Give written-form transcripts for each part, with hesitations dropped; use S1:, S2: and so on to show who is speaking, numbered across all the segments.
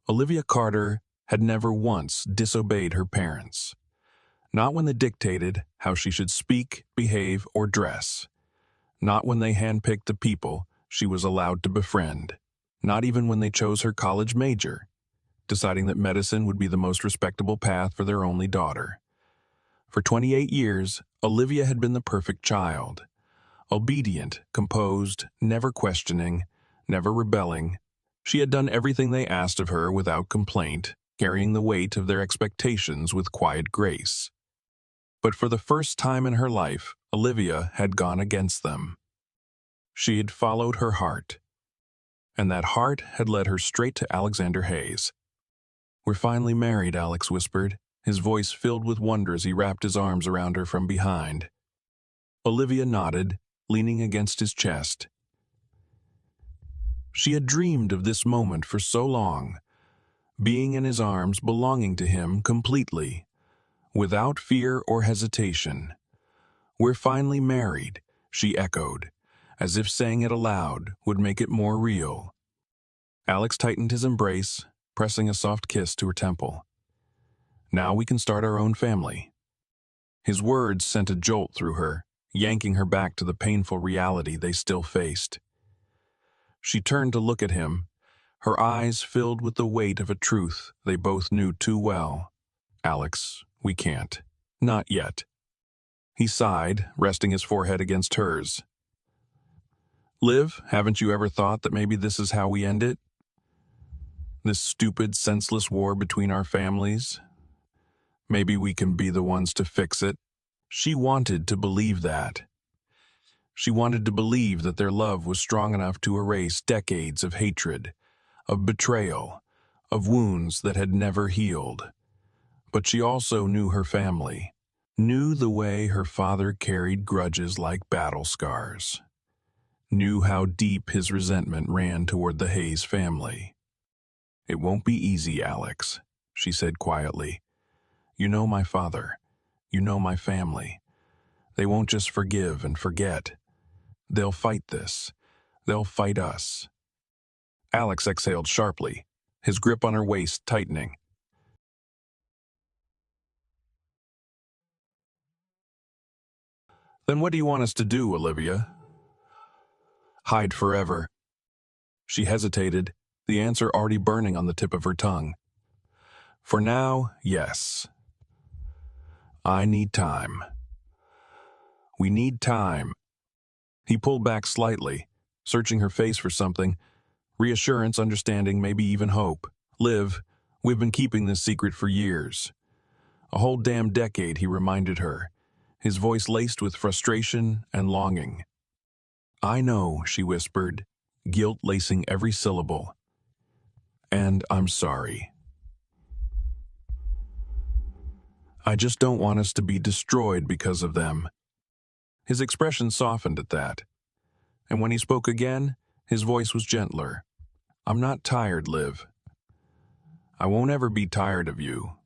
S1: Olivia Carter had never once disobeyed her parents. Not when they dictated how she should speak, behave, or dress. Not when they handpicked the people she was allowed to befriend. Not even when they chose her college major, deciding that medicine would be the most respectable path for their only daughter. For 28 years, Olivia had been the perfect child. Obedient, composed, never questioning, never rebelling. She had done everything they asked of her without complaint, carrying the weight of their expectations with quiet grace. But for the first time in her life, Olivia had gone against them. She had followed her heart, and that heart had led her straight to Alexander Hayes. "We're finally married," Alex whispered, his voice filled with wonder as he wrapped his arms around her from behind. Olivia nodded, leaning against his chest. She had dreamed of this moment for so long, being in his arms, belonging to him completely, without fear or hesitation. "We're finally married," she echoed, as if saying it aloud would make it more real. Alex tightened his embrace, pressing a soft kiss to her temple. "Now we can start our own family." His words sent a jolt through her, yanking her back to the painful reality they still faced. She turned to look at him, her eyes filled with the weight of a truth they both knew too well. "Alex, we can't. Not yet." He sighed, resting his forehead against hers. "Liv, haven't you ever thought that maybe this is how we end it? This stupid, senseless war between our families? Maybe we can be the ones to fix it." She wanted to believe that. She wanted to believe that their love was strong enough to erase decades of hatred, of betrayal, of wounds that had never healed. But she also knew her family, knew the way her father carried grudges like battle scars, knew how deep his resentment ran toward the Hayes family. "It won't be easy, Alex," she said quietly. "You know my father. You know my family. They won't just forgive and forget. They'll fight this. They'll fight us." Alex exhaled sharply, his grip on her waist tightening. "Then what do you want us to do, Olivia?" "Hide forever." She hesitated, the answer already burning on the tip of her tongue. "For now, yes. I need time. We need time." He pulled back slightly, searching her face for something, reassurance, understanding, maybe even hope. "Liv, we've been keeping this secret for years. A whole damn decade," he reminded her, his voice laced with frustration and longing. "I know," she whispered, guilt lacing every syllable. "And I'm sorry. I just don't want us to be destroyed because of them." His expression softened at that, and when he spoke again, his voice was gentler. "I'm not tired, Liv. I won't ever be tired of you.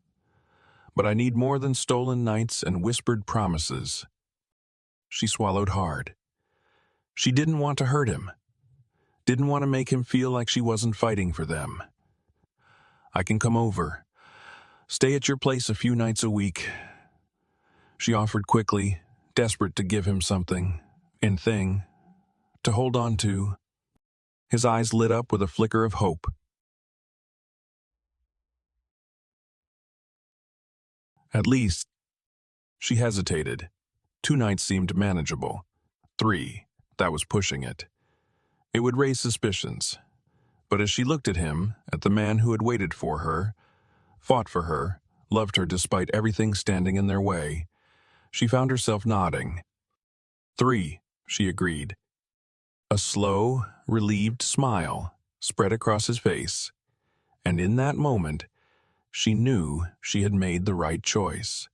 S1: But I need more than stolen nights and whispered promises." She swallowed hard. She didn't want to hurt him, didn't want to make him feel like she wasn't fighting for them. "I can come over, stay at your place a few nights a week," she offered quickly, desperate to give him something, to hold on to. His eyes lit up with a flicker of hope. "At least," she hesitated. 2 nights seemed manageable. 3, that was pushing it. It would raise suspicions. But as she looked at him, at the man who had waited for her, fought for her, loved her despite everything standing in their way, she found herself nodding. 3, she agreed. A slow, relieved smile spread across his face, and in that moment, she knew she had made the right choice.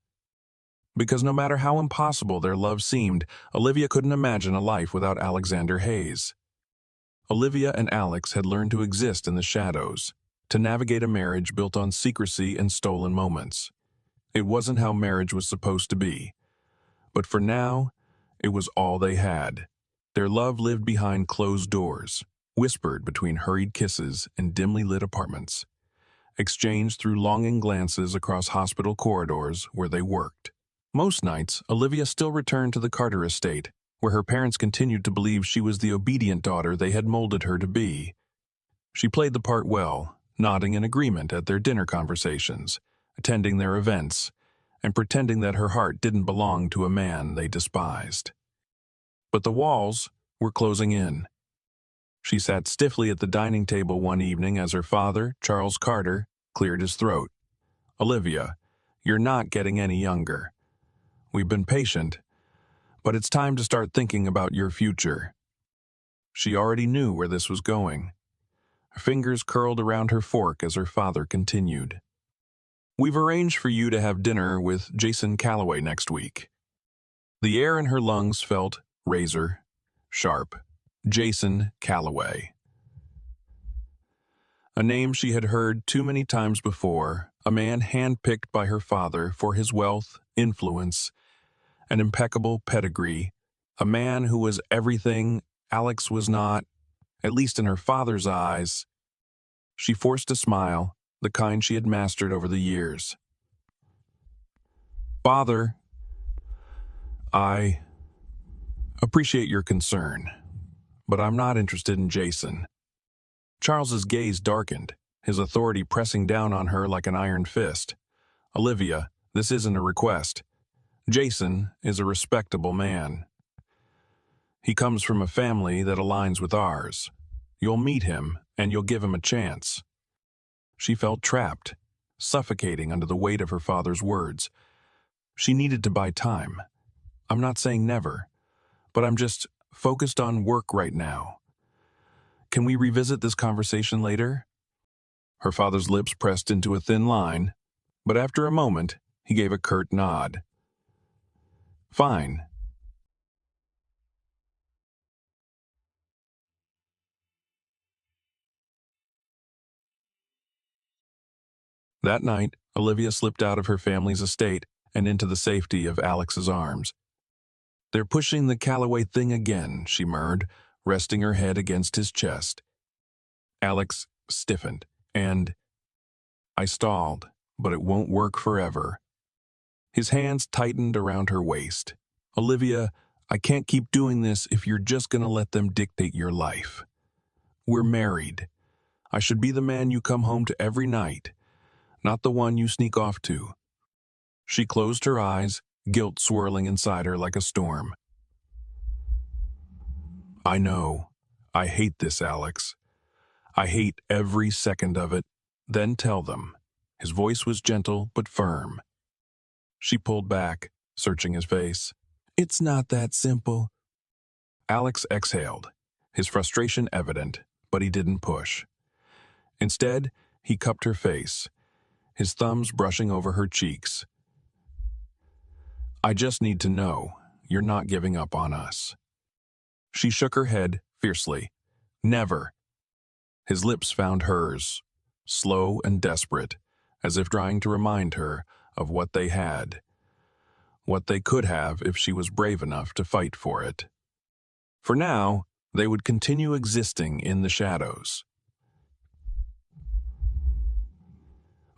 S1: Because no matter how impossible their love seemed, Olivia couldn't imagine a life without Alexander Hayes. Olivia and Alex had learned to exist in the shadows, to navigate a marriage built on secrecy and stolen moments. It wasn't how marriage was supposed to be. But for now, it was all they had. Their love lived behind closed doors, whispered between hurried kisses and dimly lit apartments. exchanged through longing glances across hospital corridors where they worked. Most nights, Olivia still returned to the Carter estate, where her parents continued to believe she was the obedient daughter they had molded her to be. She played the part well, nodding in agreement at their dinner conversations, attending their events, and pretending that her heart didn't belong to a man they despised. But the walls were closing in. She sat stiffly at the dining table one evening as her father, Charles Carter, cleared his throat. "Olivia, you're not getting any younger. We've been patient, but it's time to start thinking about your future." She already knew where this was going. Her fingers curled around her fork as her father continued. "We've arranged for you to have dinner with Jason Calloway next week." The air in her lungs felt razor sharp. Jason Calloway. A name she had heard too many times before, a man handpicked by her father for his wealth, influence, and impeccable pedigree, a man who was everything Alex was not, at least in her father's eyes. She forced a smile, the kind she had mastered over the years. "Father, I appreciate your concern, but I'm not interested in Jason." Charles's gaze darkened, his authority pressing down on her like an iron fist. "Olivia, this isn't a request. Jason is a respectable man. He comes from a family that aligns with ours. You'll meet him, and you'll give him a chance." She felt trapped, suffocating under the weight of her father's words. She needed to buy time. "I'm not saying never, but I'm just focused on work right now. Can we revisit this conversation later?" Her father's lips pressed into a thin line, but after a moment, he gave a curt nod. "Fine." That night, Olivia slipped out of her family's estate and into the safety of Alex's arms. "They're pushing the Calloway thing again," she murmured, resting her head against his chest. Alex stiffened, and I stalled, but it won't work forever. His hands tightened around her waist. "Olivia, I can't keep doing this if you're just going to let them dictate your life. We're married. I should be the man you come home to every night, not the one you sneak off to." She closed her eyes, guilt swirling inside her like a storm. "I know. I hate this, Alex. I hate every second of it. Then tell them." His voice was gentle but firm. She pulled back, searching his face. "It's not that simple." Alex exhaled, his frustration evident, but he didn't push. Instead, he cupped her face, his thumbs brushing over her cheeks. "I just need to know you're not giving up on us." She shook her head fiercely. "Never." His lips found hers, slow and desperate, as if trying to remind her of what they had, what they could have if she was brave enough to fight for it. For now, they would continue existing in the shadows.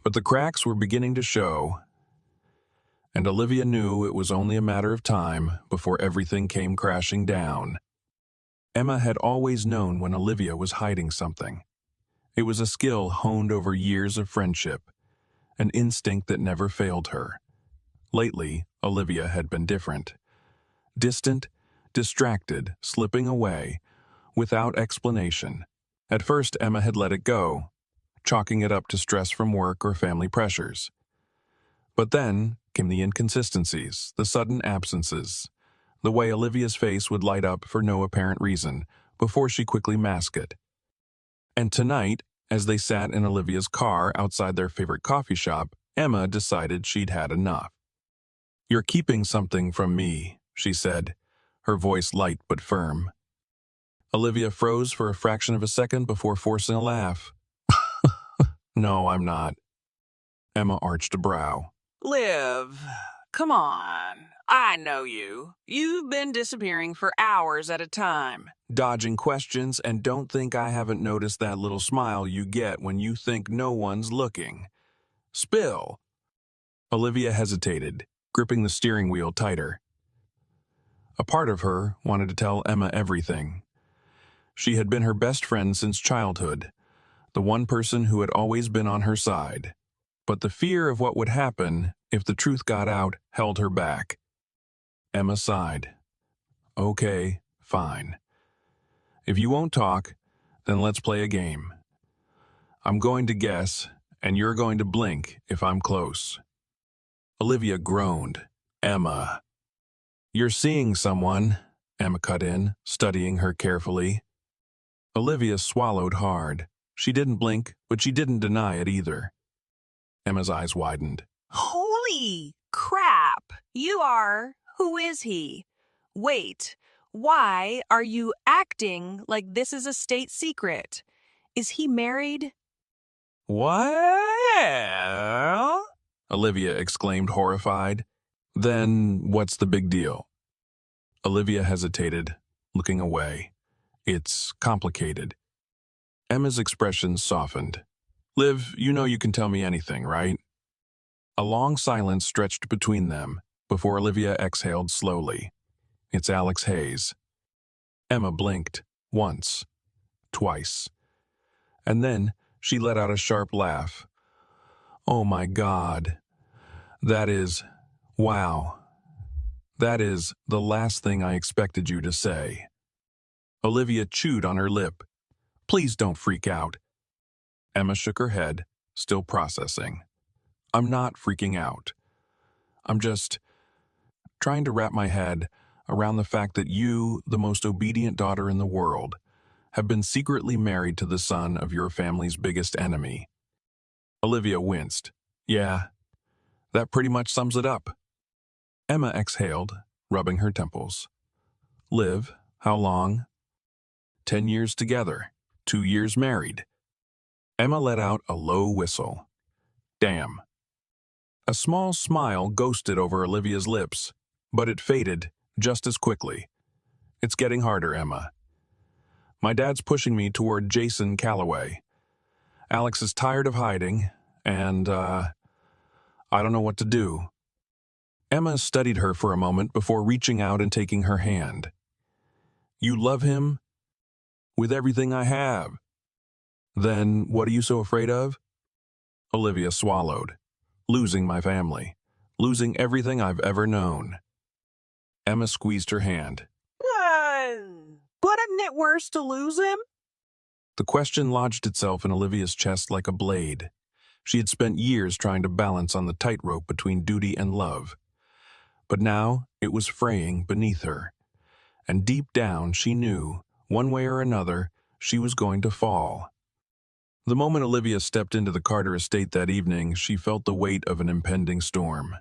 S1: But the cracks were beginning to show, and Olivia knew it was only a matter of time before everything came crashing down. Emma had always known when Olivia was hiding something. It was a skill honed over years of friendship, an instinct that never failed her. Lately, Olivia had been different. Distant, distracted, slipping away, without explanation. At first, Emma had let it go, chalking it up to stress from work or family pressures. But then came the inconsistencies, the sudden absences, the way Olivia's face would light up for no apparent reason, before she quickly masked it. And tonight, as they sat in Olivia's car outside their favorite coffee shop, Emma decided she'd had enough. "You're keeping something from me," she said, her voice light but firm. Olivia froze for a fraction of a second before forcing a laugh. "No, I'm not." Emma arched a brow.
S2: Liv, come on. I know you. You've been disappearing for hours at a time.
S1: Dodging questions, and don't think I haven't noticed that little smile you get when you think no one's looking. Spill. Olivia hesitated, gripping the steering wheel tighter. A part of her wanted to tell Emma everything. She had been her best friend since childhood, the one person who had always been on her side. But the fear of what would happen if the truth got out held her back. Emma sighed. Okay, fine. If you won't talk, then let's play a game. I'm going to guess, and you're going to blink if I'm close. Olivia groaned. Emma. You're seeing someone, Emma cut in, studying her carefully. Olivia swallowed hard. She didn't blink, but she didn't deny it either. Emma's eyes widened.
S2: Holy crap! You are. Who is he? Wait, why are you acting like this is a state secret? Is he married?
S1: What? Olivia exclaimed, horrified. Then what's the big deal? Olivia hesitated, looking away. It's complicated. Emma's expression softened. Liv, you know you can tell me anything, right? A long silence stretched between them before Olivia exhaled slowly. It's Alex Hayes. Emma blinked, once, twice. And then she let out a sharp laugh. Oh my God. Wow. That is the last thing I expected you to say. Olivia chewed on her lip. Please don't freak out. Emma shook her head, still processing. I'm not freaking out. I'm just trying to wrap my head around the fact that you, the most obedient daughter in the world, have been secretly married to the son of your family's biggest enemy. Olivia winced. Yeah, that pretty much sums it up. Emma exhaled, rubbing her temples. Liv, how long? 10 years together, 2 years married. Emma let out a low whistle. Damn. A small smile ghosted over Olivia's lips, but it faded just as quickly. It's getting harder, Emma. My dad's pushing me toward Jason Calloway. Alex is tired of hiding, and, I don't know what to do. Emma studied her for a moment before reaching out and taking her hand. You love him? With everything I have. Then what are you so afraid of? Olivia swallowed. Losing my family. Losing everything I've ever known. Emma squeezed her hand.
S2: Wouldn't it worse to lose him?
S1: The question lodged itself in Olivia's chest like a blade. She had spent years trying to balance on the tightrope between duty and love. But now it was fraying beneath her. And deep down she knew, one way or another, she was going to fall. The moment Olivia stepped into the Carter estate that evening, she felt the weight of an impending storm.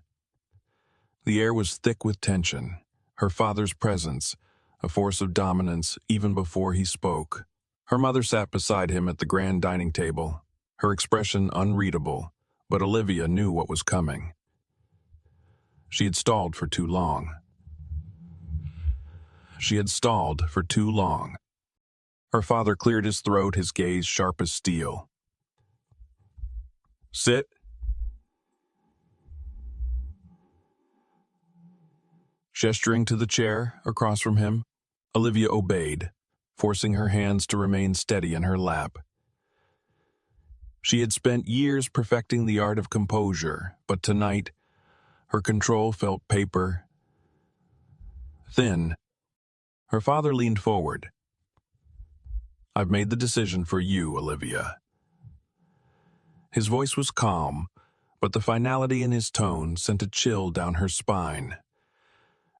S1: The air was thick with tension, her father's presence, a force of dominance even before he spoke. Her mother sat beside him at the grand dining table, her expression unreadable, but Olivia knew what was coming. She had stalled for too long. Her father cleared his throat, his gaze sharp as steel. Sit. Gesturing to the chair across from him, Olivia obeyed, forcing her hands to remain steady in her lap. She had spent years perfecting the art of composure, but tonight, her control felt paper thin. Her father leaned forward. I've made the decision for you, Olivia. His voice was calm, but the finality in his tone sent a chill down her spine.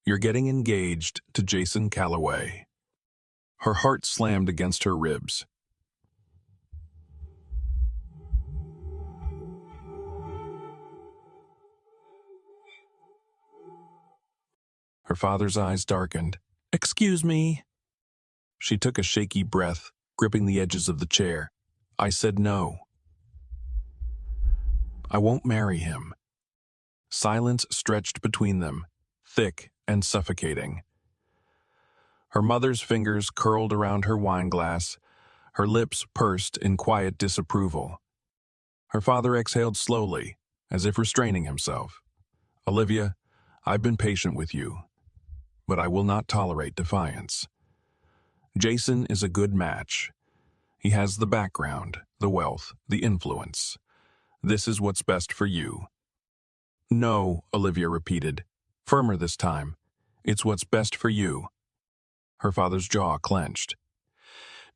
S1: You're getting engaged to Jason Calloway. Her heart slammed against her ribs. Her father's eyes darkened. Excuse me. She took a shaky breath, gripping the edges of the chair. I said no. I won't marry him. Silence stretched between them, thick and suffocating. Her mother's fingers curled around her wineglass, her lips pursed in quiet disapproval. Her father exhaled slowly, as if restraining himself. "Olivia, I've been patient with you, but I will not tolerate defiance. Jason is a good match. He has the background, the wealth, the influence. This is what's best for you." "No," Olivia repeated, firmer this time. "It's what's best for you." Her father's jaw clenched.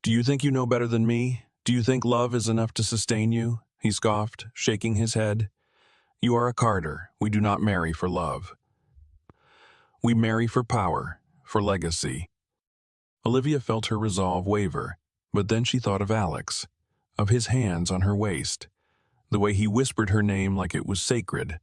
S1: "Do you think you know better than me? Do you think love is enough to sustain you?" he scoffed, shaking his head. "You are a Carter. We do not marry for love. We marry for power, for legacy." Olivia felt her resolve waver, but then she thought of Alex, of his hands on her waist, the way he whispered her name like it was sacred,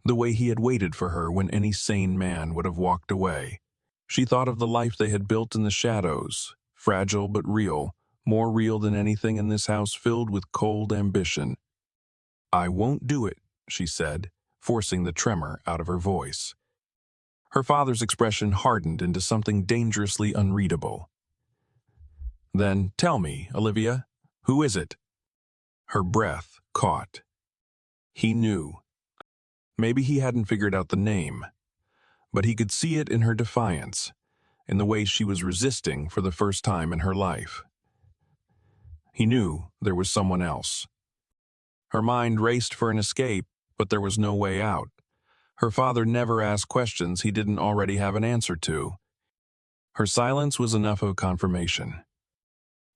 S1: the way he had waited for her when any sane man would have walked away. She thought of the life they had built in the shadows, fragile but real, more real than anything in this house filled with cold ambition. "I won't do it," she said, forcing the tremor out of her voice. Her father's expression hardened into something dangerously unreadable. "Then tell me, Olivia, who is it?" Her breath caught. He knew. Maybe he hadn't figured out the name, but he could see it in her defiance, in the way she was resisting for the first time in her life. He knew there was someone else. Her mind raced for an escape, but there was no way out. Her father never asked questions he didn't already have an answer to. Her silence was enough of confirmation.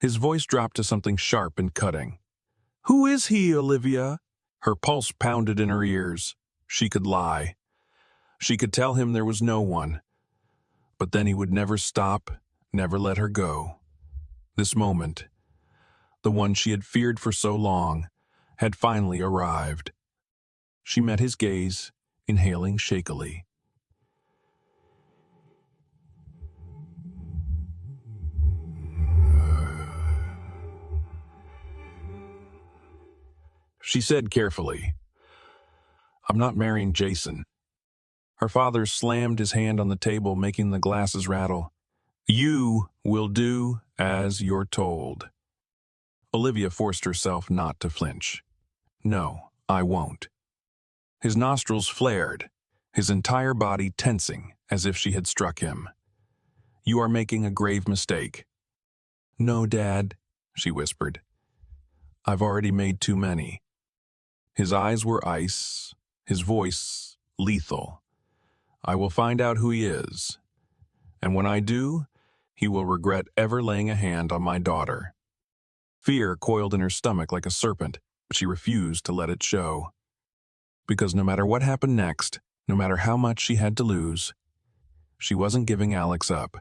S1: His voice dropped to something sharp and cutting. "Who is he, Olivia?" Her pulse pounded in her ears. She could lie. She could tell him there was no one. But then he would never stop, never let her go. This moment, the one she had feared for so long, had finally arrived. She met his gaze, inhaling shakily. She said carefully, "I'm not marrying Jason." Her father slammed his hand on the table, making the glasses rattle. "You will do as you're told." Olivia forced herself not to flinch. "No, I won't." His nostrils flared, his entire body tensing as if she had struck him. "You are making a grave mistake." "No, Dad," she whispered. "I've already made too many." His eyes were ice, his voice lethal. "I will find out who he is, and when I do, he will regret ever laying a hand on my daughter." Fear coiled in her stomach like a serpent, but she refused to let it show. Because no matter what happened next, no matter how much she had to lose, she wasn't giving Alex up.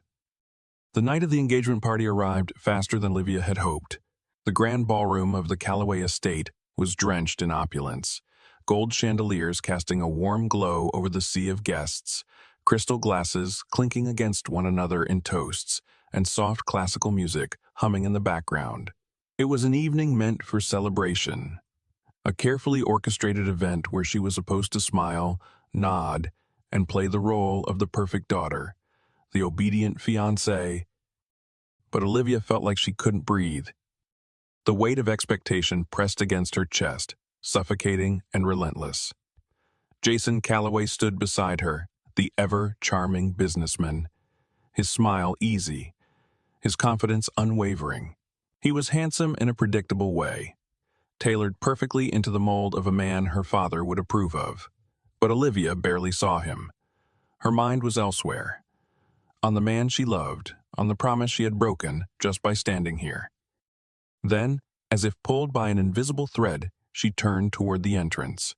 S1: The night of the engagement party arrived faster than Olivia had hoped. The grand ballroom of the Calloway estate was drenched in opulence, gold chandeliers casting a warm glow over the sea of guests, crystal glasses clinking against one another in toasts, and soft classical music humming in the background. It was an evening meant for celebration, a carefully orchestrated event where she was supposed to smile, nod, and play the role of the perfect daughter, the obedient fiancée. But Olivia felt like she couldn't breathe. The weight of expectation pressed against her chest, suffocating and relentless. Jason Calloway stood beside her, the ever-charming businessman, his smile easy, his confidence unwavering. He was handsome in a predictable way, tailored perfectly into the mold of a man her father would approve of. But Olivia barely saw him. Her mind was elsewhere, on the man she loved, on the promise she had broken just by standing here. Then, as if pulled by an invisible thread, she turned toward the entrance.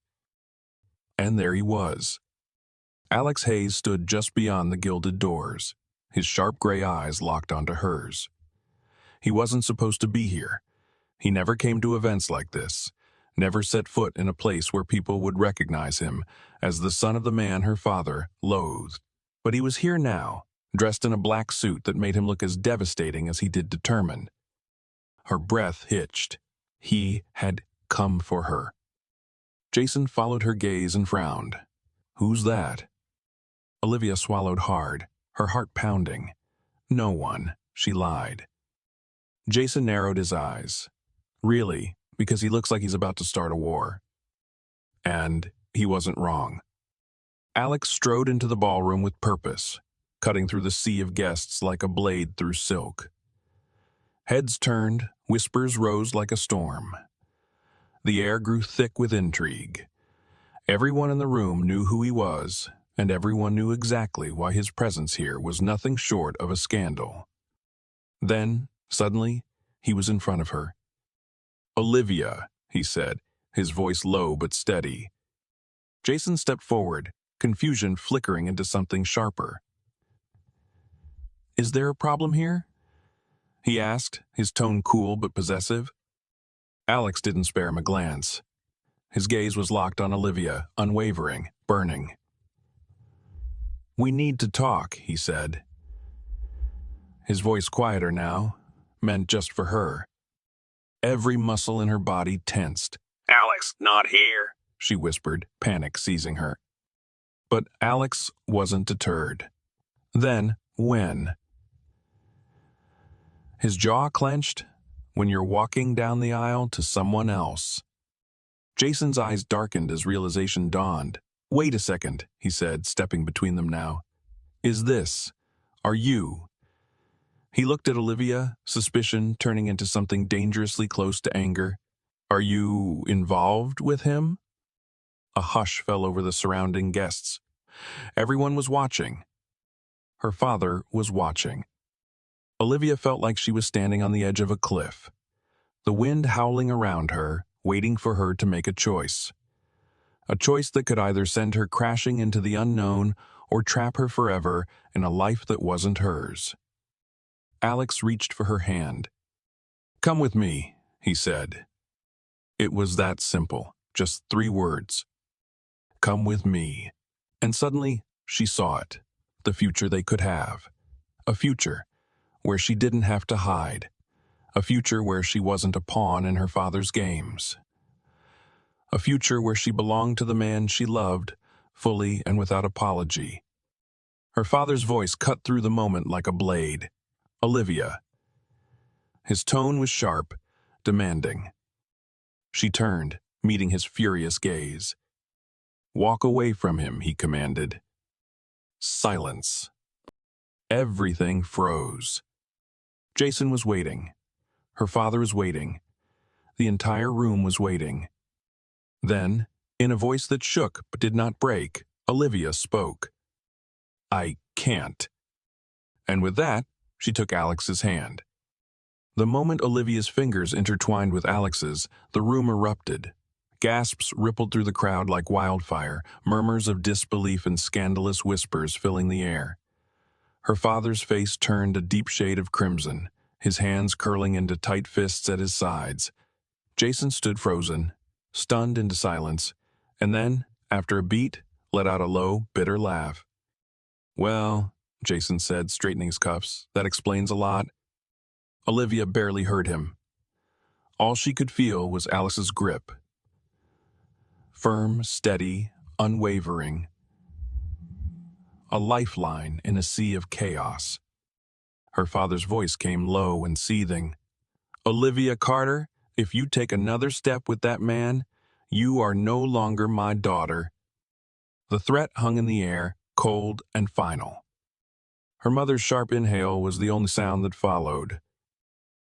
S1: And there he was. Alex Hayes stood just beyond the gilded doors, his sharp gray eyes locked onto hers. He wasn't supposed to be here. He never came to events like this, never set foot in a place where people would recognize him as the son of the man her father loathed. But he was here now, dressed in a black suit that made him look as devastating as he did determined. Her breath hitched. He had come for her. Jason followed her gaze and frowned. "Who's that?" Olivia swallowed hard, her heart pounding. No one, she lied. Jason narrowed his eyes. Really, because he looks like he's about to start a war. And he wasn't wrong. Alex strode into the ballroom with purpose, cutting through the sea of guests like a blade through silk. Heads turned, whispers rose like a storm. The air grew thick with intrigue. Everyone in the room knew who he was, and everyone knew exactly why his presence here was nothing short of a scandal. Then, suddenly, he was in front of her. "Olivia," he said, his voice low but steady. Jason stepped forward, confusion flickering into something sharper. "Is there a problem here?" he asked, his tone cool but possessive. Alex didn't spare him a glance. His gaze was locked on Olivia, unwavering, burning. "We need to talk," he said. His voice quieter now, meant just for her. Every muscle in her body tensed. "Alex, not here," she whispered, panic seizing her. But Alex wasn't deterred. Then, when? His jaw clenched, when you're walking down the aisle to someone else. Jason's eyes darkened as realization dawned. "Wait a second," he said, stepping between them now. Are you? He looked at Olivia, suspicion turning into something dangerously close to anger. "Are you involved with him?" A hush fell over the surrounding guests. Everyone was watching. Her father was watching. Olivia felt like she was standing on the edge of a cliff, the wind howling around her, waiting for her to make a choice. A choice that could either send her crashing into the unknown or trap her forever in a life that wasn't hers. Alex reached for her hand. "Come with me," he said. It was that simple, just 3 words. "Come with me." And suddenly, she saw it, the future they could have. A future where she didn't have to hide. A future where she wasn't a pawn in her father's games. A future where she belonged to the man she loved, fully and without apology. Her father's voice cut through the moment like a blade. "Olivia." His tone was sharp, demanding. She turned, meeting his furious gaze. "Walk away from him," he commanded. Silence. Everything froze. Jason was waiting. Her father was waiting. The entire room was waiting. Then, in a voice that shook but did not break, Olivia spoke. "I can't." And with that, she took Alex's hand. The moment Olivia's fingers intertwined with Alex's, the room erupted. Gasps rippled through the crowd like wildfire, murmurs of disbelief and scandalous whispers filling the air. Her father's face turned a deep shade of crimson, his hands curling into tight fists at his sides. Jason stood frozen, stunned into silence, and then, after a beat, let out a low, bitter laugh. "Well," Jason said, straightening his cuffs, "that explains a lot." Olivia barely heard him. All she could feel was Alice's grip. Firm, steady, unwavering. A lifeline in a sea of chaos. Her father's voice came low and seething. "Olivia Carter, if you take another step with that man, you are no longer my daughter." The threat hung in the air, cold and final. Her mother's sharp inhale was the only sound that followed.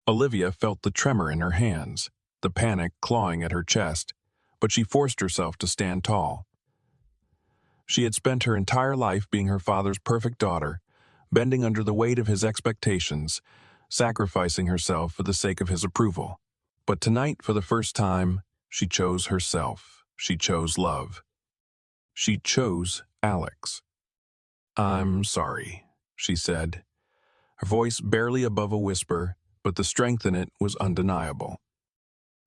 S1: Olivia felt the tremor in her hands, the panic clawing at her chest, but she forced herself to stand tall. She had spent her entire life being her father's perfect daughter, bending under the weight of his expectations, sacrificing herself for the sake of his approval. But tonight, for the first time, she chose herself. She chose love. She chose Alex. "I'm sorry," she said, her voice barely above a whisper, but the strength in it was undeniable.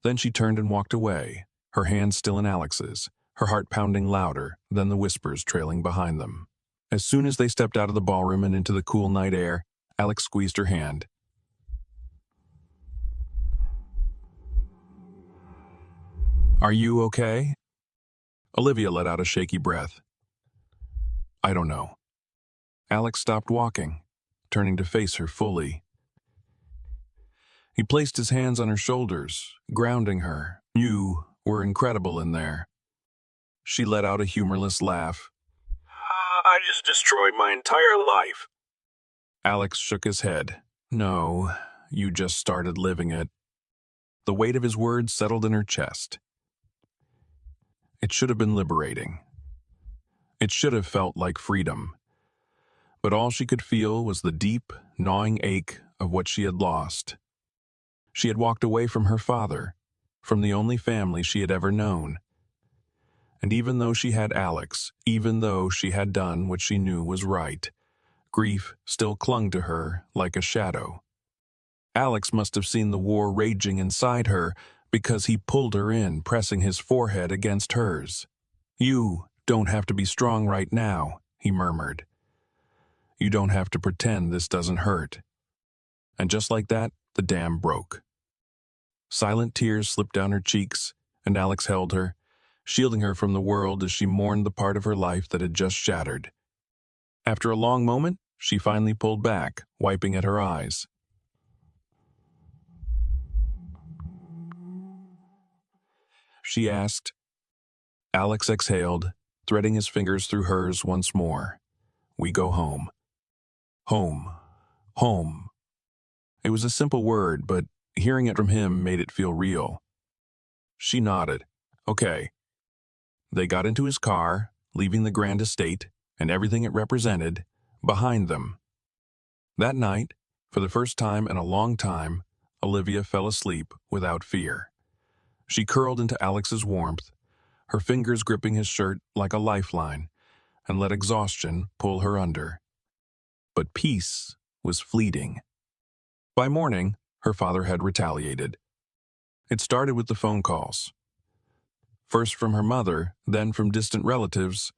S1: Then she turned and walked away, her hand still in Alex's, her heart pounding louder than the whispers trailing behind them. As soon as they stepped out of the ballroom and into the cool night air, Alex squeezed her hand. "Are you okay?" Olivia let out a shaky breath. "I don't know." Alex stopped walking, turning to face her fully. He placed his hands on her shoulders, grounding her. You were incredible in there. She let out a humorless laugh. I just destroyed my entire life. Alex shook his head. No, you just started living it. The weight of his words settled in her chest. It should have been liberating. It should have felt like freedom. But all she could feel was the deep, gnawing ache of what she had lost. She had walked away from her father, from the only family she had ever known. And even though she had Alex, even though she had done what she knew was right, grief still clung to her like a shadow. Alex must have seen the war raging inside her because he pulled her in, pressing his forehead against hers. You don't have to be strong right now, he murmured. You don't have to pretend this doesn't hurt. And just like that, the dam broke. Silent tears slipped down her cheeks, and Alex held her, shielding her from the world as she mourned the part of her life that had just shattered. After a long moment, she finally pulled back, wiping at her eyes. She asked. Alex exhaled, threading his fingers through hers once more. We go home. Home. Home. It was a simple word, but hearing it from him made it feel real. She nodded. Okay. They got into his car, leaving the grand estate, and everything it represented, behind them. That night, for the first time in a long time, Olivia fell asleep without fear. She curled into Alex's warmth, her fingers gripping his shirt like a lifeline, and let exhaustion pull her under. But peace was fleeting. By morning, her father had retaliated. It started with the phone calls. First from her mother, then from distant relatives,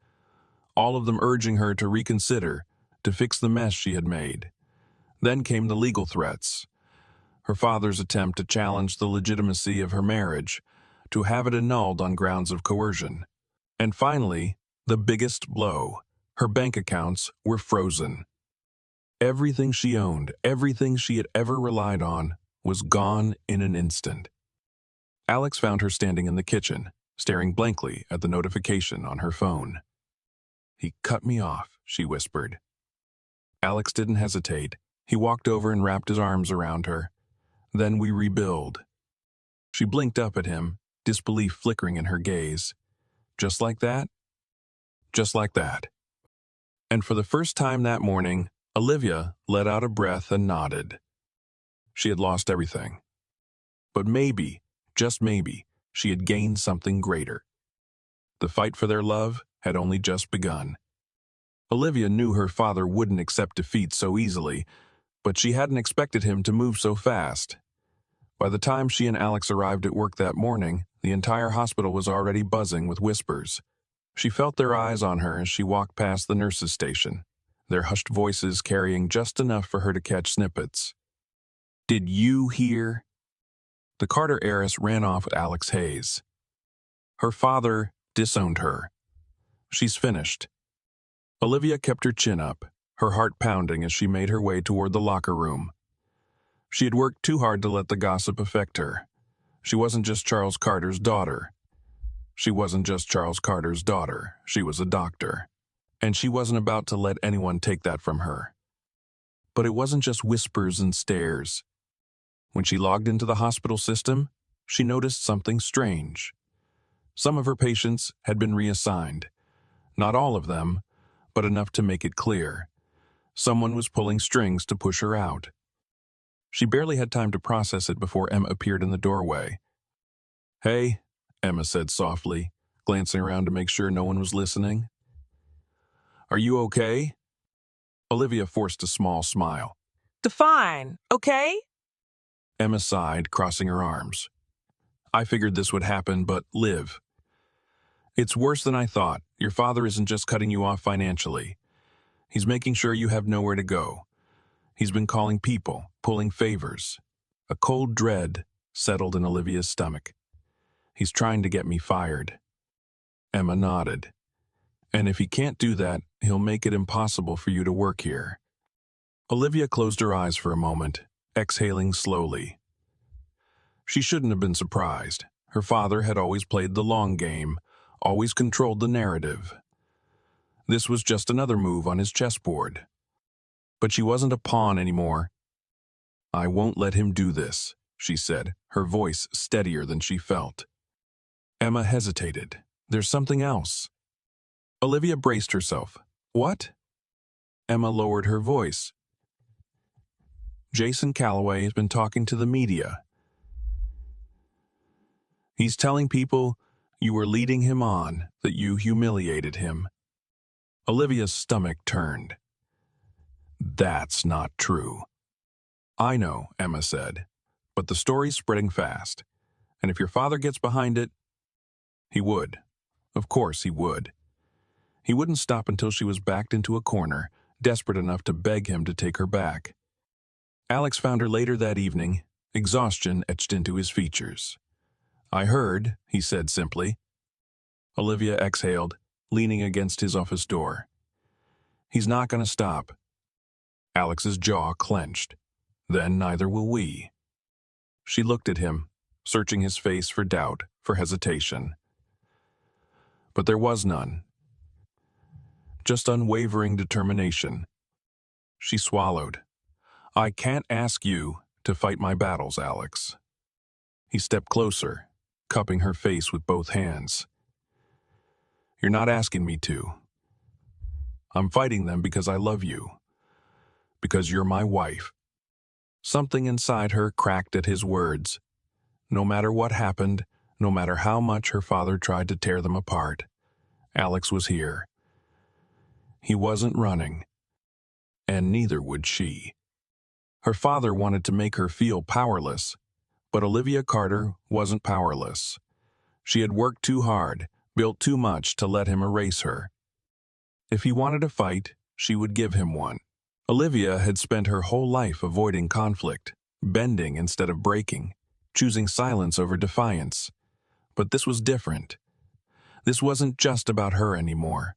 S1: all of them urging her to reconsider, to fix the mess she had made. Then came the legal threats. Her father's attempt to challenge the legitimacy of her marriage, to have it annulled on grounds of coercion. And finally, the biggest blow. Her bank accounts were frozen. Everything she owned, everything she had ever relied on, was gone in an instant. Alex found her standing in the kitchen, staring blankly at the notification on her phone. He cut me off, she whispered. Alex didn't hesitate. He walked over and wrapped his arms around her. Then we rebuild. She blinked up at him, disbelief flickering in her gaze. Just like that? Just like that. And for the first time that morning, Olivia let out a breath and nodded. She had lost everything. But maybe, just maybe, she had gained something greater. The fight for their love had only just begun. Olivia knew her father wouldn't accept defeat so easily, but she hadn't expected him to move so fast. By the time she and Alex arrived at work that morning, the entire hospital was already buzzing with whispers. She felt their eyes on her as she walked past the nurses' station, their hushed voices carrying just enough for her to catch snippets. Did you hear? The Carter heiress ran off with Alex Hayes. Her father disowned her. She's finished. Olivia kept her chin up, her heart pounding as she made her way toward the locker room. She had worked too hard to let the gossip affect her. She wasn't just Charles Carter's daughter. She wasn't just Charles Carter's daughter. She was a doctor. And she wasn't about to let anyone take that from her. But it wasn't just whispers and stares. When she logged into the hospital system, she noticed something strange. Some of her patients had been reassigned. Not all of them, but enough to make it clear. Someone was pulling strings to push her out. She barely had time to process it before Emma appeared in the doorway. Hey, Emma said softly, glancing around to make sure no one was listening. Are you okay? Olivia forced a small smile.
S2: Fine, okay?
S1: Emma sighed, crossing her arms. I figured this would happen, but Liv. It's worse than I thought. Your father isn't just cutting you off financially. He's making sure you have nowhere to go. He's been calling people, pulling favors. A cold dread settled in Olivia's stomach. He's trying to get me fired. Emma nodded. And if he can't do that, he'll make it impossible for you to work here. Olivia closed her eyes for a moment, exhaling slowly. She shouldn't have been surprised. Her father had always played the long game, always controlled the narrative. This was just another move on his chessboard. But she wasn't a pawn anymore. "I won't let him do this," she said, her voice steadier than she felt. Emma hesitated. "There's something else." Olivia braced herself. "What?" Emma lowered her voice. "Jason Calloway has been talking to the media. He's telling people you were leading him on, that you humiliated him." Olivia's stomach turned. "That's not true." "I know," Emma said, "but the story's spreading fast. And if your father gets behind it, he would. Of course he would." He wouldn't stop until she was backed into a corner, desperate enough to beg him to take her back. Alex found her later that evening, exhaustion etched into his features. "I heard," he said simply. Olivia exhaled, leaning against his office door. "He's not going to stop." Alex's jaw clenched. "Then neither will we." She looked at him, searching his face for doubt, for hesitation. But there was none. Just unwavering determination. She swallowed. "I can't ask you to fight my battles, Alex." He stepped closer, cupping her face with both hands. "You're not asking me to. I'm fighting them because I love you. Because you're my wife." Something inside her cracked at his words. No matter what happened, no matter how much her father tried to tear them apart, Alex was here. He wasn't running, and neither would she. Her father wanted to make her feel powerless, but Olivia Carter wasn't powerless. She had worked too hard, built too much to let him erase her. If he wanted a fight, she would give him one. Olivia had spent her whole life avoiding conflict, bending instead of breaking, choosing silence over defiance. But this was different. This wasn't just about her anymore.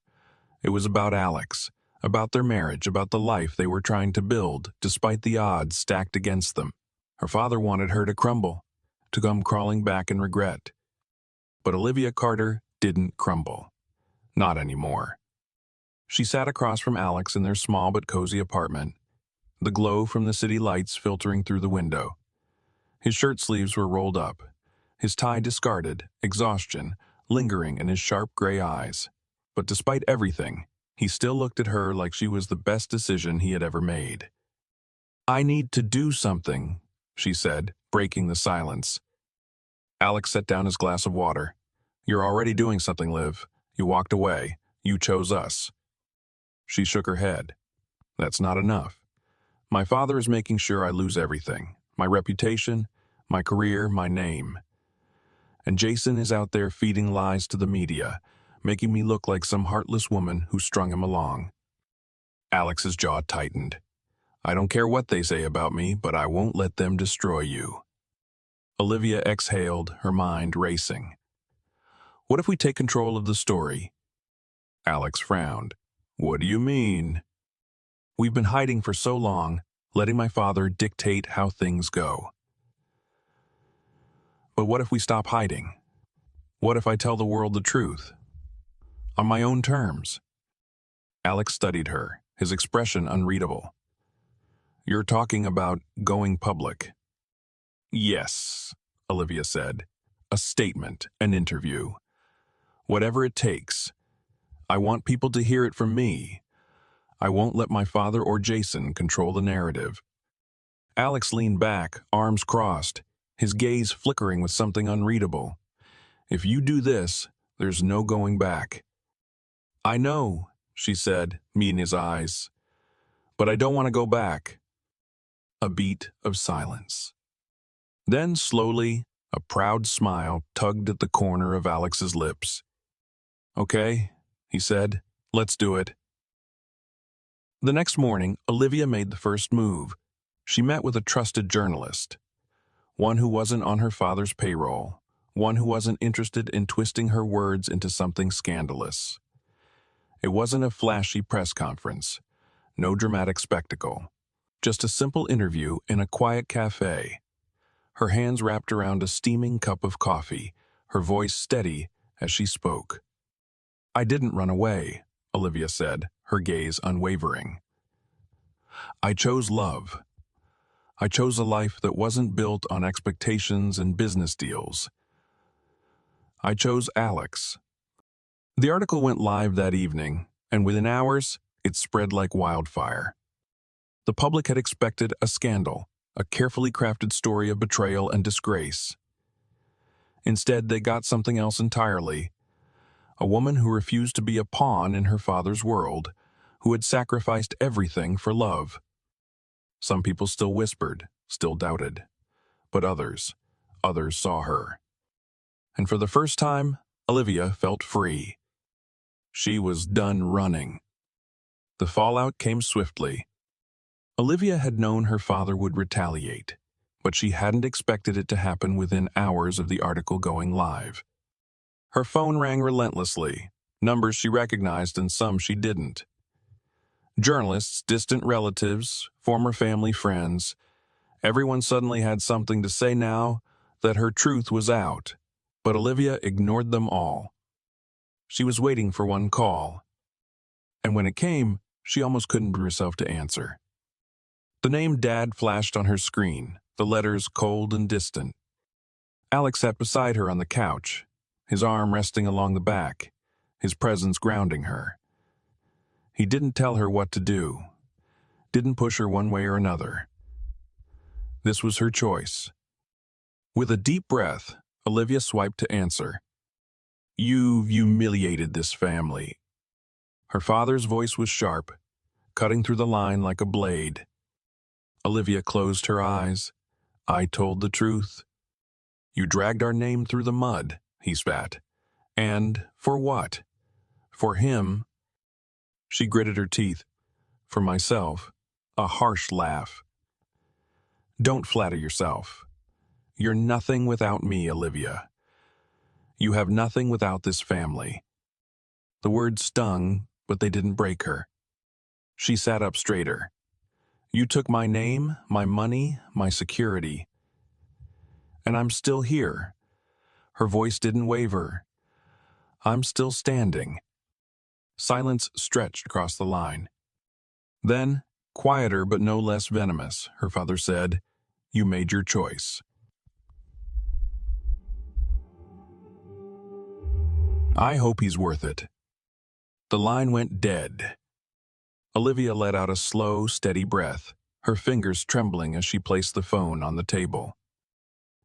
S1: It was about Alex, about their marriage, about the life they were trying to build, despite the odds stacked against them. Her father wanted her to crumble, to come crawling back in regret. But Olivia Carter didn't crumble. Not anymore. She sat across from Alex in their small but cozy apartment, the glow from the city lights filtering through the window. His shirt sleeves were rolled up, his tie discarded, exhaustion lingering in his sharp gray eyes. But despite everything, he still looked at her like she was the best decision he had ever made. "I need to do something," she said, breaking the silence. Alex set down his glass of water. "You're already doing something, Liv. You walked away. You chose us." She shook her head. "That's not enough. My father is making sure I lose everything. My reputation, my career, my name. And Jason is out there feeding lies to the media, making me look like some heartless woman who strung him along." Alex's jaw tightened. "I don't care what they say about me, but I won't let them destroy you." Olivia exhaled, her mind racing. "What if we take control of the story?" Alex frowned. "What do you mean?" "We've been hiding for so long, letting my father dictate how things go. But what if we stop hiding? What if I tell the world the truth? On my own terms?" Alex studied her, his expression unreadable. "You're talking about going public." "Yes," Olivia said. "A statement, an interview. Whatever it takes. I want people to hear it from me. I won't let my father or Jason control the narrative." Alex leaned back, arms crossed, his gaze flickering with something unreadable. "If you do this, there's no going back." "I know," she said, meeting his eyes. "But I don't want to go back." A beat of silence. Then, slowly, a proud smile tugged at the corner of Alex's lips. "Okay," he said, "let's do it." The next morning, Olivia made the first move. She met with a trusted journalist, one who wasn't on her father's payroll, one who wasn't interested in twisting her words into something scandalous. It wasn't a flashy press conference, no dramatic spectacle, just a simple interview in a quiet cafe. Her hands wrapped around a steaming cup of coffee, her voice steady as she spoke. "I didn't run away," Olivia said, her gaze unwavering. "I chose love. I chose a life that wasn't built on expectations and business deals. I chose Alex." The article went live that evening, and within hours, it spread like wildfire. The public had expected a scandal, a carefully crafted story of betrayal and disgrace. Instead, they got something else entirely: a woman who refused to be a pawn in her father's world, who had sacrificed everything for love. Some people still whispered, still doubted. But others saw her. And for the first time, Olivia felt free. She was done running. The fallout came swiftly. Olivia had known her father would retaliate, but she hadn't expected it to happen within hours of the article going live. Her phone rang relentlessly, numbers she recognized and some she didn't. Journalists, distant relatives, former family friends, everyone suddenly had something to say now that her truth was out, but Olivia ignored them all. She was waiting for one call, and when it came, she almost couldn't bring herself to answer. The name Dad flashed on her screen, the letters cold and distant. Alex sat beside her on the couch, his arm resting along the back, his presence grounding her. He didn't tell her what to do, didn't push her one way or another. This was her choice. With a deep breath, Olivia swiped to answer. "You've humiliated this family." Her father's voice was sharp, cutting through the line like a blade. Olivia closed her eyes. "I told the truth. You dragged our name through the mud," he spat. "And for what? For him?" She gritted her teeth. "For myself." A harsh laugh. "Don't flatter yourself. You're nothing without me, Olivia. You have nothing without this family." The words stung, but they didn't break her. She sat up straighter. "You took my name, my money, my security. And I'm still here." Her voice didn't waver. "I'm still standing." Silence stretched across the line. Then, quieter but no less venomous, her father said, "You made your choice." "I hope he's worth it." The line went dead. Olivia let out a slow, steady breath, her fingers trembling as she placed the phone on the table.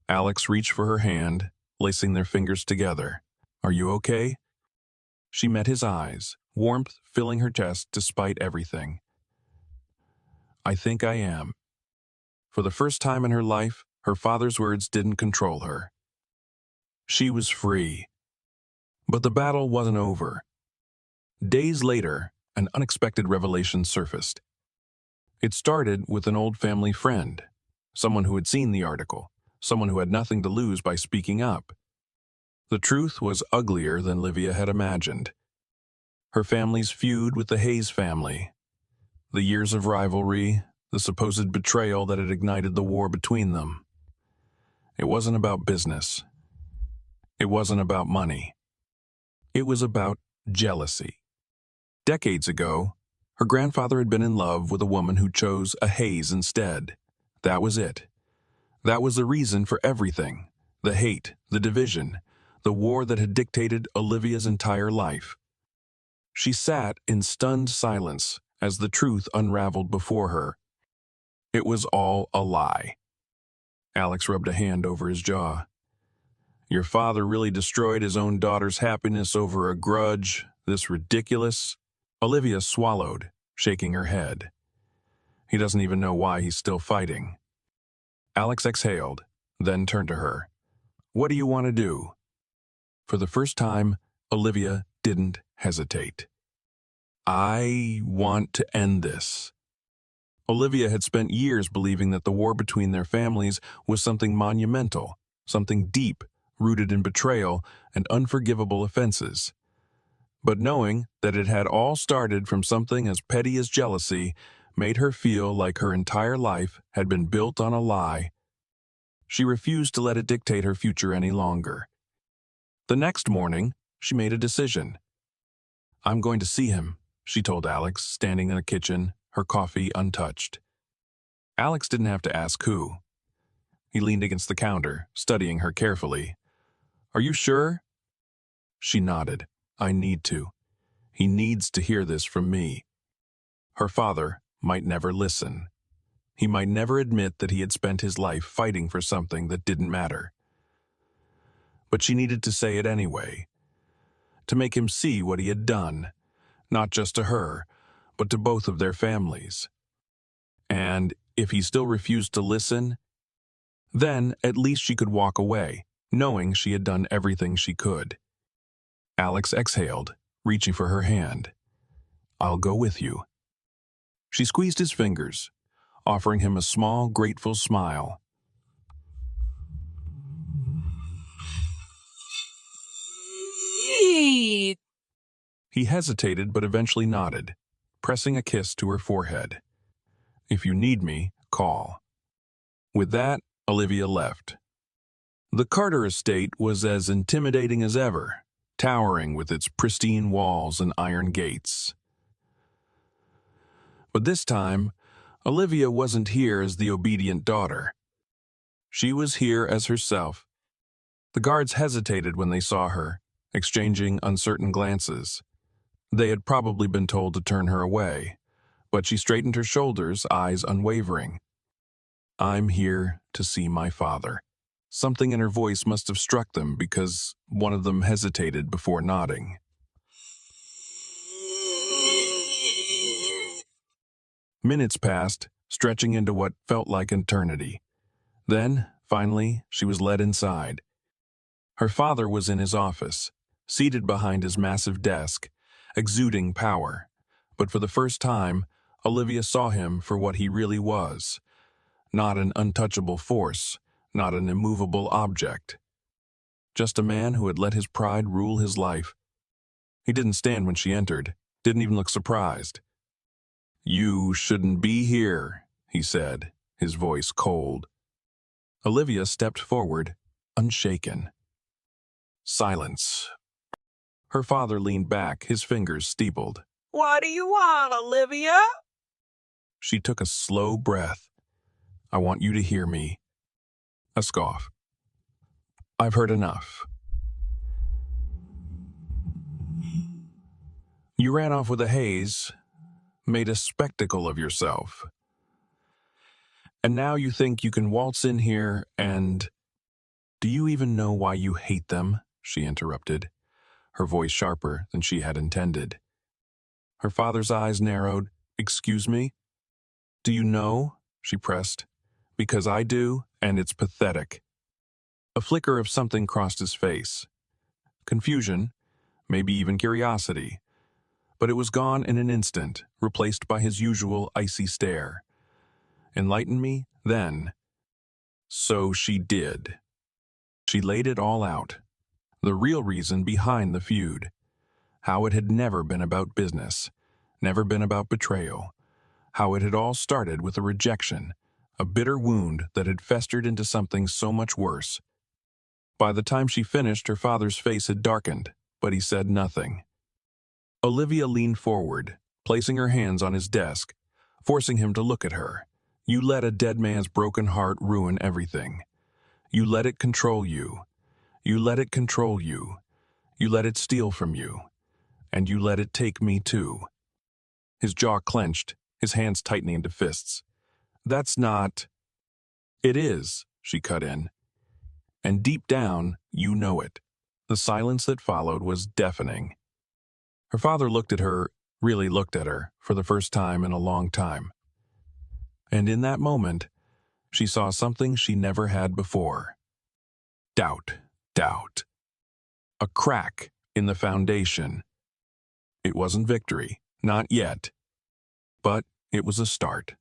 S1: Alex reached for her hand, lacing their fingers together. "Are you okay?" She met his eyes, warmth filling her chest despite everything. "I think I am." For the first time in her life, her father's words didn't control her. She was free. But the battle wasn't over. Days later, an unexpected revelation surfaced. It started with an old family friend, someone who had seen the article, someone who had nothing to lose by speaking up. The truth was uglier than Olivia had imagined. Her family's feud with the Hayes family, the years of rivalry, the supposed betrayal that had ignited the war between them. It wasn't about business. It wasn't about money. It was about jealousy. Decades ago, her grandfather had been in love with a woman who chose a Hayes instead. That was it. That was the reason for everything: the hate, the division, the war that had dictated Olivia's entire life. She sat in stunned silence as the truth unraveled before her. It was all a lie. Alex rubbed a hand over his jaw. "Your father really destroyed his own daughter's happiness over a grudge, this ridiculous?" Olivia swallowed, shaking her head. "He doesn't even know why he's still fighting." Alex exhaled, then turned to her. "What do you want to do?" For the first time, Olivia didn't hesitate. "I want to end this." Olivia had spent years believing that the war between their families was something monumental, something deep, rooted in betrayal and unforgivable offenses. But knowing that it had all started from something as petty as jealousy made her feel like her entire life had been built on a lie. She refused to let it dictate her future any longer. The next morning, she made a decision. "I'm going to see him," she told Alex, standing in the kitchen, her coffee untouched. Alex didn't have to ask who. He leaned against the counter, studying her carefully. "Are you sure?" She nodded. "I need to. He needs to hear this from me." Her father might never listen. He might never admit that he had spent his life fighting for something that didn't matter. But she needed to say it anyway, to make him see what he had done, not just to her, but to both of their families. And if he still refused to listen, then at least she could walk away, knowing she had done everything she could. Alex exhaled, reaching for her hand. "I'll go with you." She squeezed his fingers, offering him a small, grateful smile.
S2: Eee.
S1: He hesitated but eventually nodded, pressing a kiss to her forehead. "If you need me, call." With that, Olivia left. The Carter estate was as intimidating as ever, towering with its pristine walls and iron gates. But this time, Olivia wasn't here as the obedient daughter. She was here as herself. The guards hesitated when they saw her, exchanging uncertain glances. They had probably been told to turn her away, but she straightened her shoulders, eyes unwavering. "I'm here to see my father." Something in her voice must have struck them because one of them hesitated before nodding. Minutes passed, stretching into what felt like eternity. Then, finally, she was led inside. Her father was in his office, seated behind his massive desk, exuding power. But for the first time, Olivia saw him for what he really was. Not an untouchable force, not an immovable object. Just a man who had let his pride rule his life. He didn't stand when she entered, didn't even look surprised. "You shouldn't be here," he said, his voice cold. Olivia stepped forward, unshaken. Silence. Her father leaned back, his fingers steepled.
S2: What do you want, Olivia?
S1: She took a slow breath. "I want you to hear me." A scoff. "I've heard enough. You ran off with a haze, made a spectacle of yourself. And now you think you can waltz in here and—" "Do you even know why you hate them?" she interrupted, her voice sharper than she had intended. Her father's eyes narrowed. "Excuse me? Do you know?" she pressed. "Because I do, and it's pathetic." A flicker of something crossed his face. Confusion, maybe even curiosity. But it was gone in an instant, replaced by his usual icy stare. "Enlighten me, then." So she did. She laid it all out. The real reason behind the feud. How it had never been about business, never been about betrayal. How it had all started with a rejection, a bitter wound that had festered into something so much worse. By the time she finished, her father's face had darkened, but he said nothing. Olivia leaned forward, placing her hands on his desk, forcing him to look at her. "You let a dead man's broken heart ruin everything. You let it control you. You let it control you. You let it steal from you. And you let it take me too." His jaw clenched, his hands tightening into fists. "That's not—" "It is," she cut in. "And deep down, you know it." The silence that followed was deafening. Her father looked at her, really looked at her, for the first time in a long time. And in that moment, she saw something she never had before. Doubt, doubt. A crack in the foundation. It wasn't victory, not yet. But it was a start.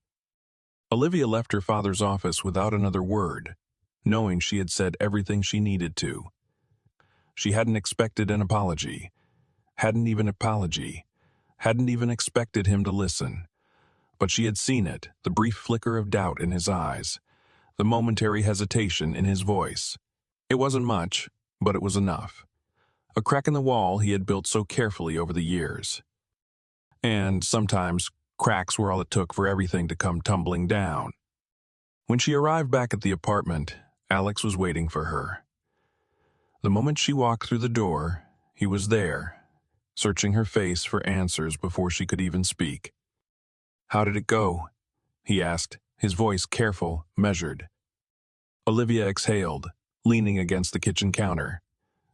S1: Olivia left her father's office without another word, knowing she had said everything she needed to. She hadn't expected an apology. hadn't even apology, hadn't even expected him to listen. But she had seen it, the brief flicker of doubt in his eyes, the momentary hesitation in his voice. It wasn't much, but it was enough. A crack in the wall he had built so carefully over the years. And sometimes cracks were all it took for everything to come tumbling down. When she arrived back at the apartment, Alex was waiting for her. The moment she walked through the door, he was there, searching her face for answers before she could even speak. "How did it go?" he asked, his voice careful, measured. Olivia exhaled, leaning against the kitchen counter.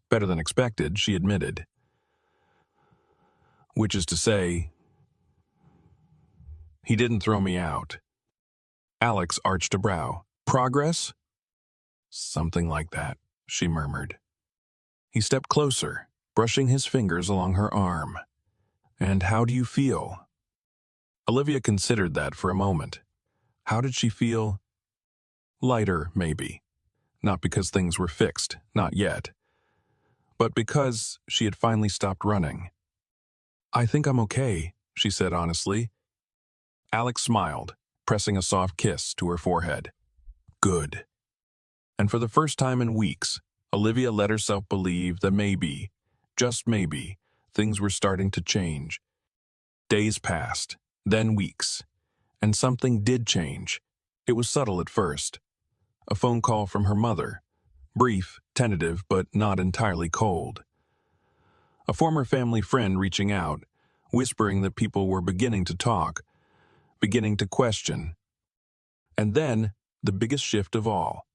S1: Better than expected, she admitted. "Which is to say, he didn't throw me out." Alex arched a brow. "Progress?" "Something like that," she murmured. He stepped closer, brushing his fingers along her arm. "And how do you feel?" Olivia considered that for a moment. How did she feel? Lighter, maybe. Not because things were fixed, not yet. But because she had finally stopped running. "I think I'm okay," she said honestly. Alex smiled, pressing a soft kiss to her forehead. "Good." And for the first time in weeks, Olivia let herself believe that maybe, just maybe, things were starting to change. Days passed, then weeks, and something did change. It was subtle at first. A phone call from her mother, brief, tentative, but not entirely cold. A former family friend reaching out, whispering that people were beginning to talk, beginning to question. And then, the biggest shift of all.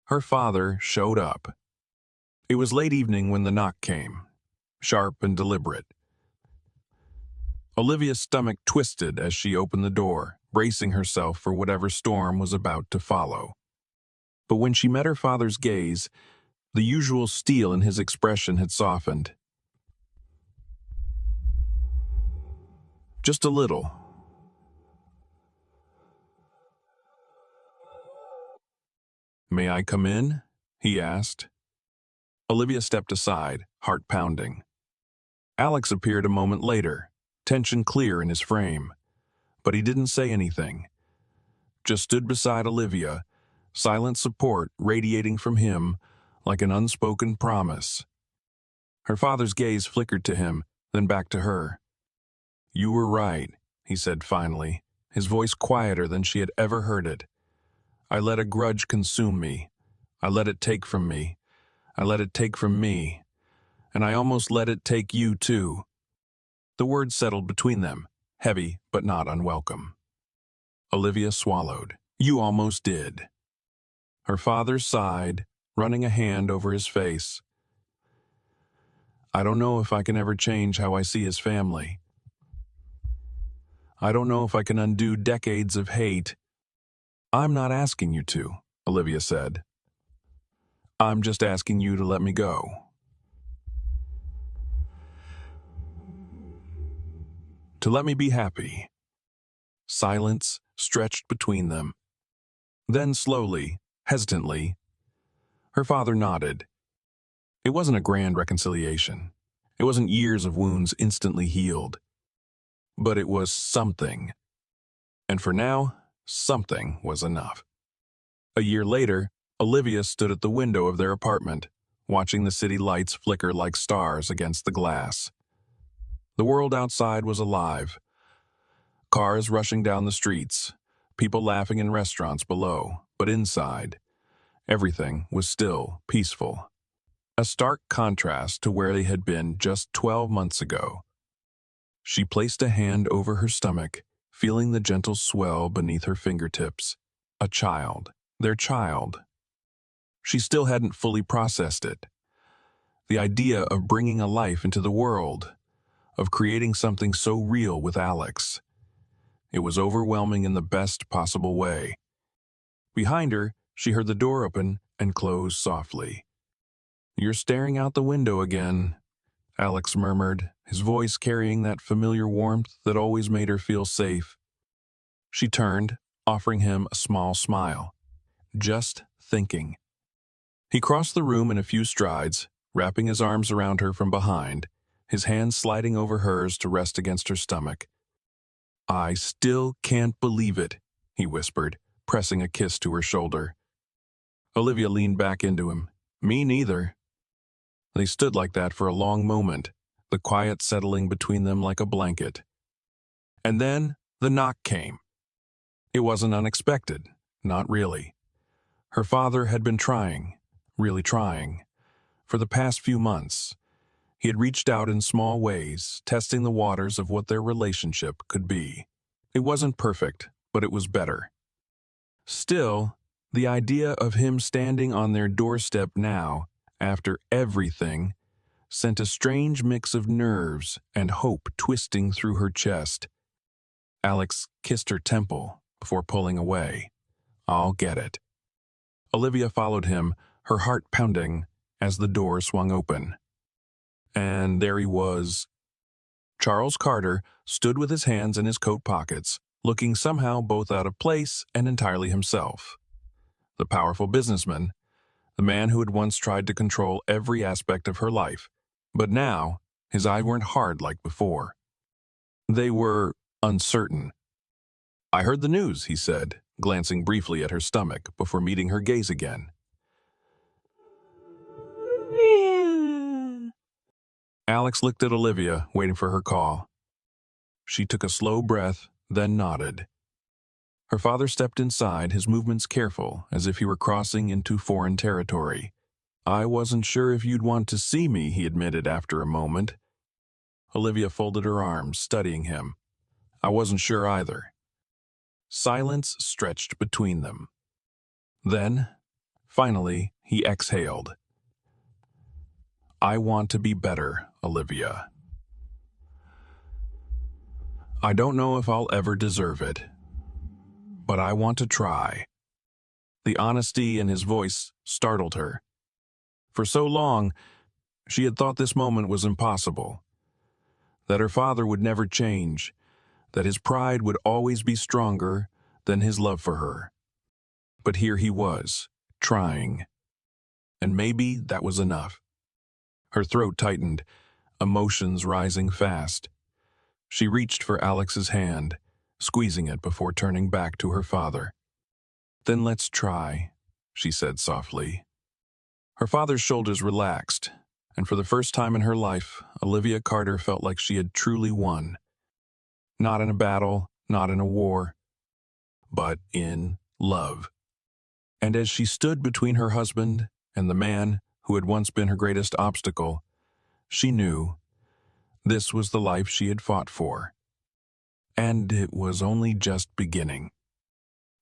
S1: Her father showed up. It was late evening when the knock came, sharp and deliberate. Olivia's stomach twisted as she opened the door, bracing herself for whatever storm was about to follow. But when she met her father's gaze, the usual steel in his expression had softened. Just a little. "May I come in?" he asked. Olivia stepped aside, heart pounding. Alex appeared a moment later, tension clear in his frame. But he didn't say anything. Just stood beside Olivia, silent support radiating from him like an unspoken promise. Her father's gaze flickered to him, then back to her. "You were right," he said finally, his voice quieter than she had ever heard it. "I let a grudge consume me. I let it take from me. I let it take from me. And I almost let it take you too." The words settled between them, heavy but not unwelcome. Olivia swallowed. "You almost did." Her father sighed, running a hand over his face. "I don't know if I can ever change how I see his family. I don't know if I can undo decades of hate." "I'm not asking you to," Olivia said. "I'm just asking you to let me go. To let me be happy." Silence stretched between them. Then slowly, hesitantly, her father nodded. It wasn't a grand reconciliation. It wasn't years of wounds instantly healed. But it was something. And for now, something was enough. A year later, Olivia stood at the window of their apartment, watching the city lights flicker like stars against the glass. The world outside was alive. Cars rushing down the streets, people laughing in restaurants below, but inside, everything was still peaceful. A stark contrast to where they had been just 12 months ago. She placed a hand over her stomach, feeling the gentle swell beneath her fingertips. A child, their child. She still hadn't fully processed it. The idea of bringing a life into the world, of creating something so real with Alex. It was overwhelming in the best possible way. Behind her, she heard the door open and close softly. "You're staring out the window again," Alex murmured, his voice carrying that familiar warmth that always made her feel safe. She turned, offering him a small smile. "Just thinking." He crossed the room in a few strides, wrapping his arms around her from behind, his hand sliding over hers to rest against her stomach. "I still can't believe it," he whispered, pressing a kiss to her shoulder. Olivia leaned back into him. "Me neither." They stood like that for a long moment, the quiet settling between them like a blanket. And then the knock came. It wasn't unexpected, not really. Her father had been trying, really trying, for the past few months. He had reached out in small ways, testing the waters of what their relationship could be. It wasn't perfect, but it was better. Still, the idea of him standing on their doorstep now, after everything, sent a strange mix of nerves and hope twisting through her chest. Alex kissed her temple before pulling away. "I'll get it." Olivia followed him, her heart pounding, as the door swung open. And there he was. Charles Carter stood with his hands in his coat pockets, looking somehow both out of place and entirely himself. The powerful businessman, the man who had once tried to control every aspect of her life, but now his eyes weren't hard like before. They were uncertain. "I heard the news," he said, glancing briefly at her stomach before meeting her gaze again. Alex looked at Olivia, waiting for her call. She took a slow breath, then nodded. Her father stepped inside, his movements careful, as if he were crossing into foreign territory. "I wasn't sure if you'd want to see me," he admitted after a moment. Olivia folded her arms, studying him. "I wasn't sure either." Silence stretched between them. Then, finally, he exhaled. "I want to be better, Olivia. I don't know if I'll ever deserve it, but I want to try." The honesty in his voice startled her. For so long, she had thought this moment was impossible, that her father would never change, that his pride would always be stronger than his love for her. But here he was, trying. And maybe that was enough. Her throat tightened, emotions rising fast. She reached for Alex's hand, squeezing it before turning back to her father. "Then let's try," she said softly. Her father's shoulders relaxed, and for the first time in her life, Olivia Carter felt like she had truly won. Not in a battle, not in a war, but in love. And as she stood between her husband and the man who had once been her greatest obstacle, she knew this was the life she had fought for. And it was only just beginning.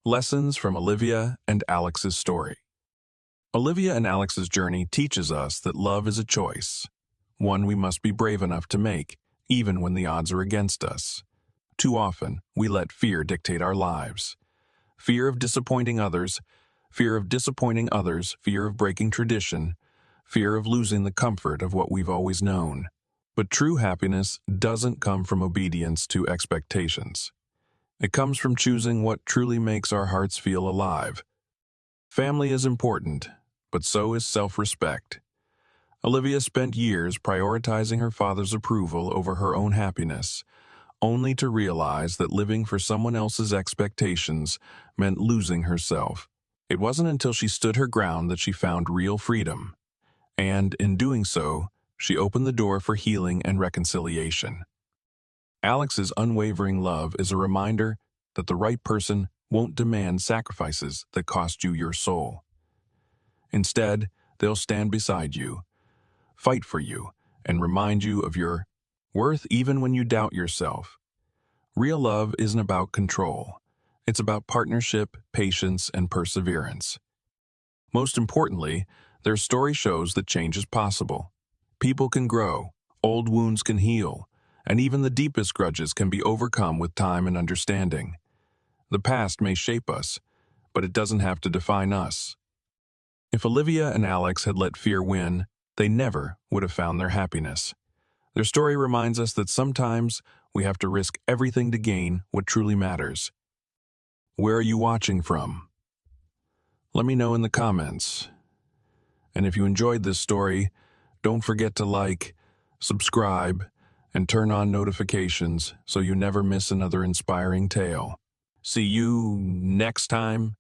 S1: Lessons from Olivia and Alex's story. Olivia and Alex's journey teaches us that love is a choice, one we must be brave enough to make, even when the odds are against us. Too often, we let fear dictate our lives. Fear of disappointing others, fear of breaking tradition, fear of losing the comfort of what we've always known. But true happiness doesn't come from obedience to expectations. It comes from choosing what truly makes our hearts feel alive. Family is important, but so is self-respect. Olivia spent years prioritizing her father's approval over her own happiness, only to realize that living for someone else's expectations meant losing herself. It wasn't until she stood her ground that she found real freedom. And in doing so, she opened the door for healing and reconciliation. Alex's unwavering love is a reminder that the right person won't demand sacrifices that cost you your soul. Instead, they'll stand beside you, fight for you, and remind you of your worth even when you doubt yourself. Real love isn't about control. It's about partnership, patience, and perseverance. Most importantly, their story shows that change is possible. People can grow, old wounds can heal, and even the deepest grudges can be overcome with time and understanding. The past may shape us, but it doesn't have to define us. If Olivia and Alex had let fear win, they never would have found their happiness. Their story reminds us that sometimes we have to risk everything to gain what truly matters. Where are you watching from? Let me know in the comments. And if you enjoyed this story, don't forget to like, subscribe, and turn on notifications so you never miss another inspiring tale. See you next time.